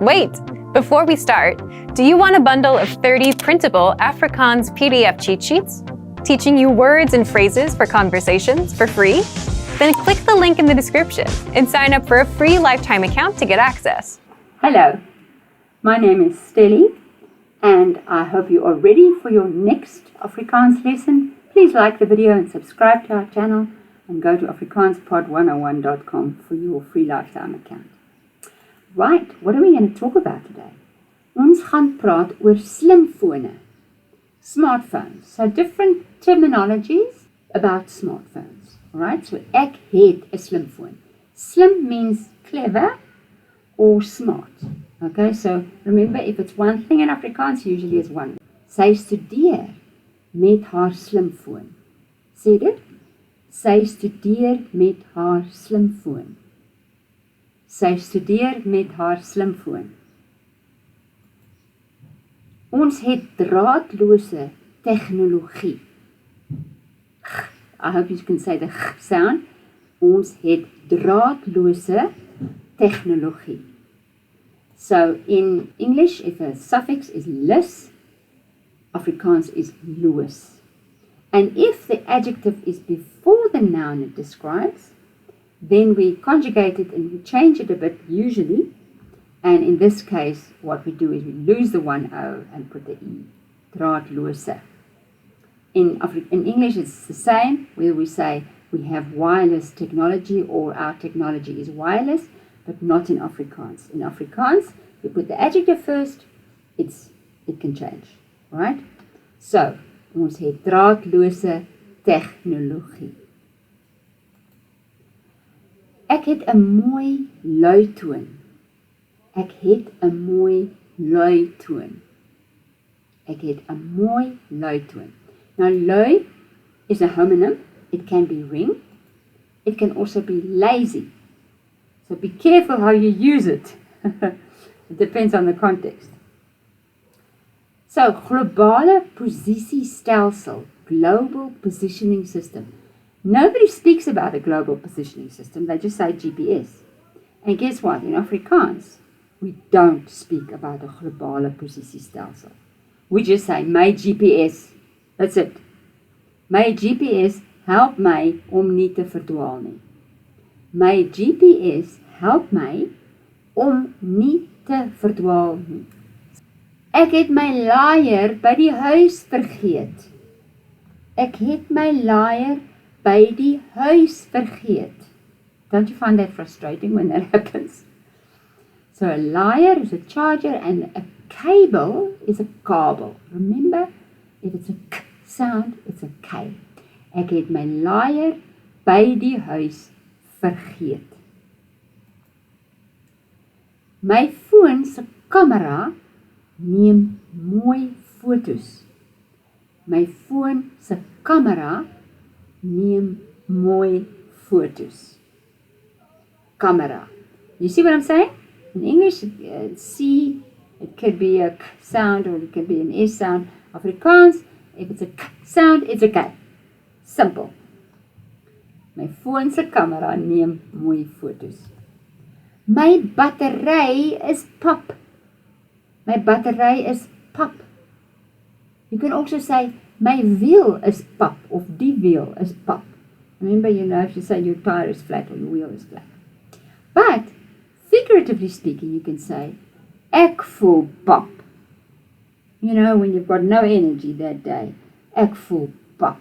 Wait! Before we start, do you want a bundle of 30 printable Afrikaans PDF cheat sheets? Teaching you words and phrases for conversations for free? Then click the link in the description and sign up for a free lifetime account to get access. Hello, my name is Stelly and I hope you are ready for your next Afrikaans lesson. Please like the video and subscribe to our channel and go to afrikaanspod101.com for your free lifetime account. Right, what are we going to talk about today? Ons gaan praat oor slimfone, smartphones. So different terminologies about smartphones. Alright, so ek het 'n slimfoon. Slim means clever or smart. Okay, so remember, if it's one thing in Afrikaans, usually it's one. Sy studeer met haar slimfoon. Sê dit? Sy studeer met haar slimfoon. Sy studeer met haar slimfoon. Ons het draadloose tegnologie. I hope you can say the sound. Ons het draadloose tegnologie. So in English, if a suffix is less, Afrikaans is loos. And if the adjective is before the noun it describes, then we conjugate it and we change it a bit usually. And in this case, what we do is we lose the one O and put the E. Draadloose. In English, it's the same, where we say we have wireless technology or our technology is wireless, but not in Afrikaans. In Afrikaans, you put the adjective first, it can change, right? So, ons het draadloose tegnologie. Ek het 'n mooi luitoon. Ek het 'n mooi luitoon. Ek het 'n mooi luitoon. Now, lui is a homonym. It can be ring. It can also be lazy. So be careful how you use it. It depends on the context. So, globale posisiestelsel, global positioning system. Nobody speaks about a global positioning system. They just say GPS. And guess what? In Afrikaans, we don't speak about a globale posisiestelsel. We just say, my GPS. That's it. My GPS help my om nie te verdwaal nie. My GPS help my om nie te verdwaal nie. Ek het my laaier by die huis vergeet. Ek het my laaier by die huis vergeet. Don't you find that frustrating when that happens? So a laaier is a charger and a cable is a kabel. Remember, if it's a k sound, it's a K. Ek het my laaier by die huis vergeet. My foon se kamera neem mooi fotos. My foon se kamera neem mooi fotos. Camera. You see what I'm saying? In English, C, it could be a k sound or it could be an S sound. Afrikaans, if it's a k sound, it's a K. Simple. My foon se kamera neem mooi fotos. My battery is pap. My battery is pap. You can also say, my wheel is pap, of die wheel is pap. Remember, if you say your tire is flat or your wheel is flat. But, figuratively speaking, you can say, ek voel pap. When you've got no energy that day, ek voel pap.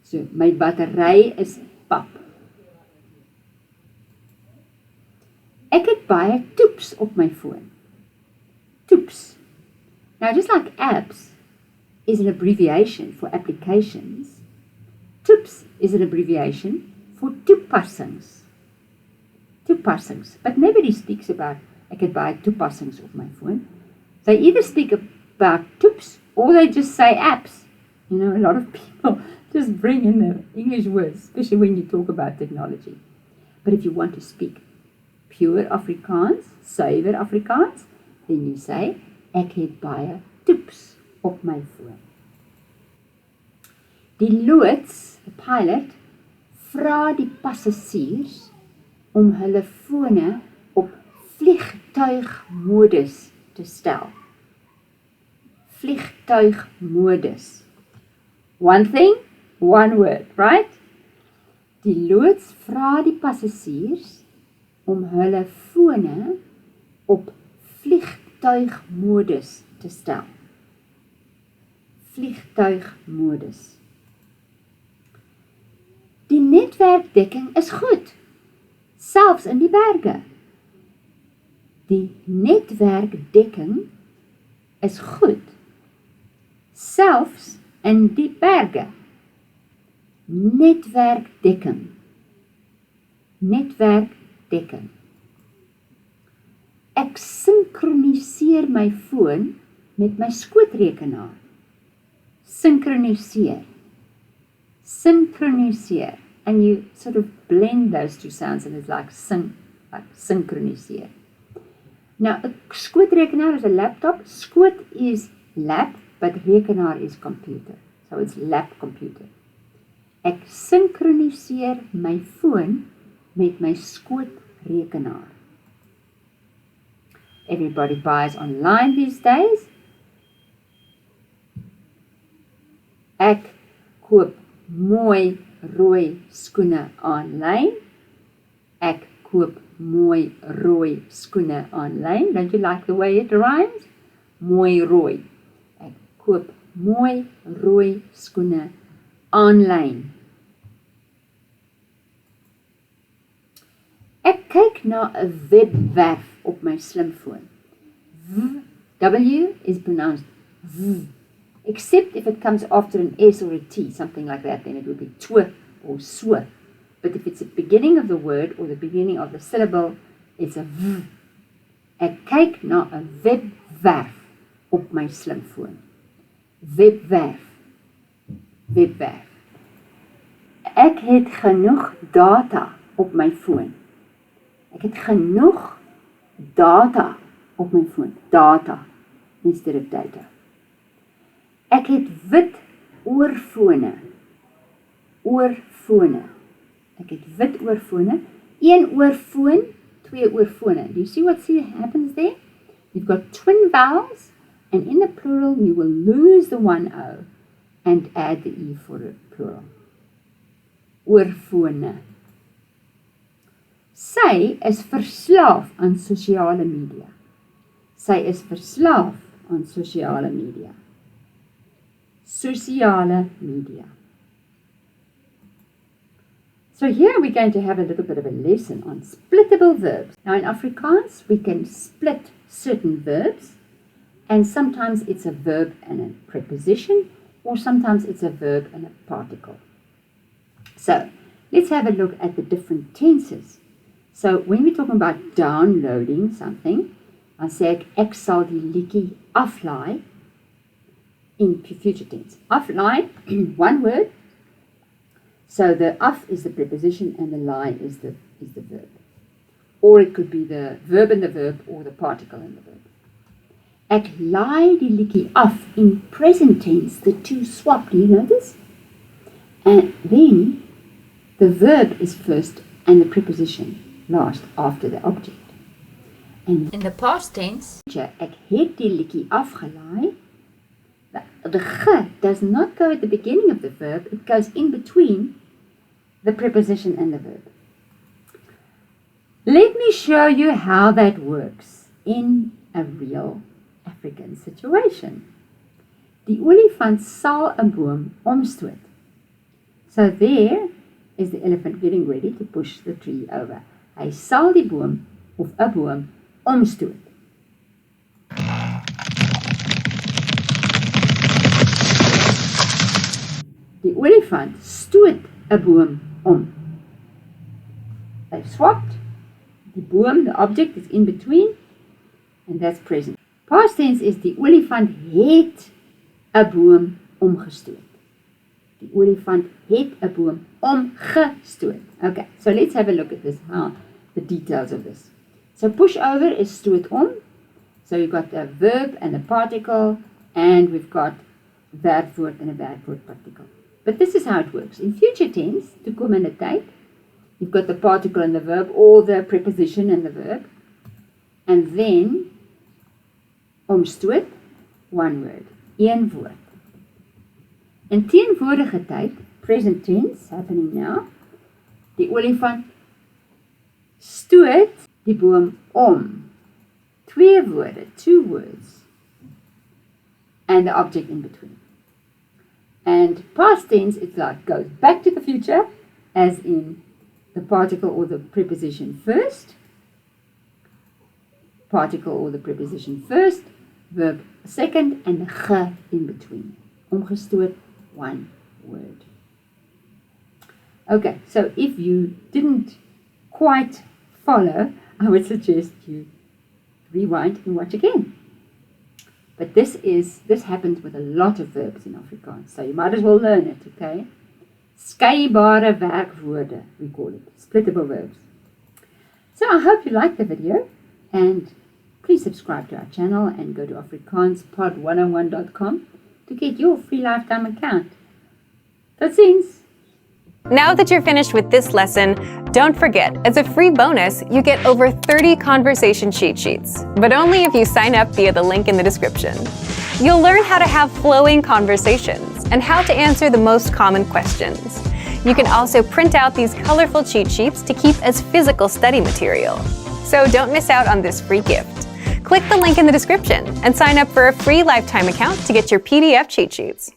So, my battery is pap. Ek het baie toeps op my foon. Toeps. Now, just like apps is an abbreviation for applications, toeps is an abbreviation for toepassings. Toepassings. But nobody speaks about, ek het baie toepassings op my phone. They either speak about toeps or they just say apps. A lot of people just bring in the English words, especially when you talk about technology. But if you want to speak pure Afrikaans, suiwer Afrikaans, then you say, ek het baie toeps op my foon. Die loods, the pilot, vra die passasiers om hulle fone op vlieg vliegtuigmodus te stel. Vliegtuigmodus. One thing, one word, right? Die loods vra die passasiers om hulle fone op vliegtuigmodus te stel. Vliegtuigmodus. Die netwerkdekking is goed, selfs in die berge. Die netwerkdekking is goed, selfs in die berge. Netwerkdekking. Netwerkdekking. Ek synkroniseer my foon met my skootrekenaar. Synchroniseer. Synchroniseer. And you sort of blend those two sounds and it's like synchroniseer. Now, a skootrekenaar is a laptop. Skoot is lap, but rekenaar is computer. So it's lap computer. Ek synkroniseer my foon met my skootrekenaar. Everybody buys online these days. Ek koop mooi rooi skoene aanlyn. Ek koop mooi rooi skoene aanlyn. Don't you like the way it rhymes? Mooi rooi. Ek koop mooi rooi skoene aanlyn. Ek kyk na 'n webwerf op my slimfoon. W is pronounced V. Except if it comes after an S or a T, something like that, then it would be tw or sw. But if it's the beginning of the word or the beginning of the syllable, it's a V. Ek kyk na 'n webwerf op my slimfoon. Webwerf. Webwerf. Ek het genoeg data op my foon. Ek het genoeg data op my foon. Data instead of data. Ek het wit oorfone. Oorfone. Ek het wit oorfone. Een oorfoon, twee oorfone. Do you see what happens there? You've got twin vowels, and in the plural you will lose the one O and add the E for a plural. Oorfone. Sy is verslaaf aan sosiale media. Sy is verslaaf aan sosiale media. Sosiale media. So here we're going to have a little bit of a lesson on splittable verbs. Now in Afrikaans we can split certain verbs, and sometimes it's a verb and a preposition, or sometimes it's a verb and a particle. So let's have a look at the different tenses. So when we're talking about downloading something, I say ek sal die liedjie aflaai in future tense. Aflaai, one word. So the af is the preposition and the lie is the verb. Or it could be the verb and the verb or the particle and the verb. Ek laai die liedjie af in present tense, the two swap. Do you notice? And then the verb is first and the preposition last after the object. And in the past tense, ek het die liedjie afgelaai. The ge does not go at the beginning of the verb, it goes in between the preposition and the verb. Let me show you how that works in a real African situation. Die olifant sal 'n boom omstoot. So there is the elephant getting ready to push the tree over. Hy sal die boom of 'n boom omstoot. Die olifant stoot 'n boom om. They've swapped. Die boom, the object, is in between, and that's present. Past tense is die olifant het 'n boom omgestoot. Die olifant het 'n boom omgestoot. Okay, so let's have a look at this, the details of this. So push over is stoot om. So you've got a verb and a particle, and we've got werkwoord and a werkwoord particle. But this is how it works. In future tense, toekomende tyd, you've got the particle and the verb, or the preposition and the verb. And then omstoot, one word, een woord. In teenwoordige tyd, present tense, happening now, die olifant stoot die boom om. Twee woorde, two words, and the object in between. And past tense, it like goes back to the future, as in the particle or the preposition first, particle or the preposition first, verb second, and the ge in between. Omgestoot, one word. Okay, so if you didn't quite follow, I would suggest you rewind and watch again. But this happens with a lot of verbs in Afrikaans, so you might as well learn it, okay? Skeibare werkwoorde, we call it, splittable verbs. So I hope you liked the video, and please subscribe to our channel and go to afrikaanspod101.com to get your free lifetime account. Tot ziens! Now that you're finished with this lesson, don't forget, as a free bonus, you get over 30 conversation cheat sheets, but only if you sign up via the link in the description. You'll learn how to have flowing conversations and how to answer the most common questions. You can also print out these colorful cheat sheets to keep as physical study material. So don't miss out on this free gift. Click the link in the description and sign up for a free lifetime account to get your PDF cheat sheets.